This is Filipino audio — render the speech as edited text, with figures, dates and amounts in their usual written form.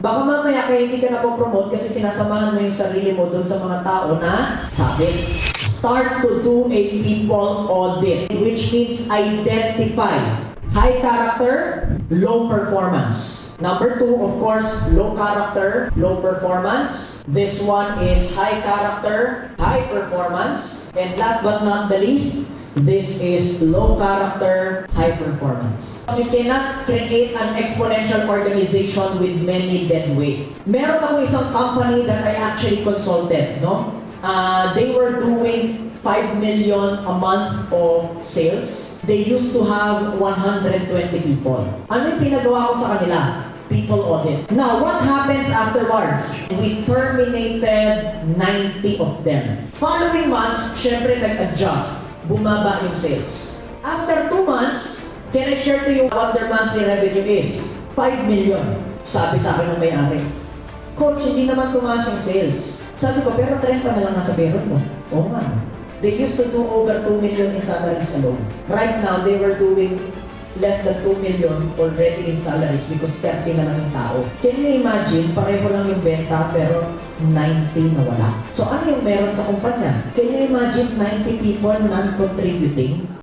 Baka mamaya kaya hindi ka na po-promote kasi sinasamahan mo yung sarili mo doon sa mga tao na sabi, start to do a people audit, which means identify high character, low performance. Number 2, of course, low character, low performance. This one is high character, high performance. And last but not the least, this is low character, high performance. You cannot create an exponential organization with many dead weight. Meron ako isang company that I actually consulted, no? They were doing 5 million a month of sales. They used to have 120 people. Ano yung pinagawa ko sa kanila? People audit. Now, what happens afterwards? We terminated 90 of them. Following months, syempre nag-adjust. Bumaba yung sales. After 2 months, can I share to you what their monthly revenue is? 5 million. Sabi sa akin ng may-ari, Coach, hindi naman tumaas yung sales. Sabi ko, pero 30 na lang nasa payroll mo. Oo nga. They used to do over 2 million in salaries alone. Right now, they were doing less than 2 million already in salaries because 30 na lang yung tao. Can you imagine, pareho lang yung benta pero 90 na wala. So ano yung meron sa kumpanya? Can you imagine 90 people non-contributing?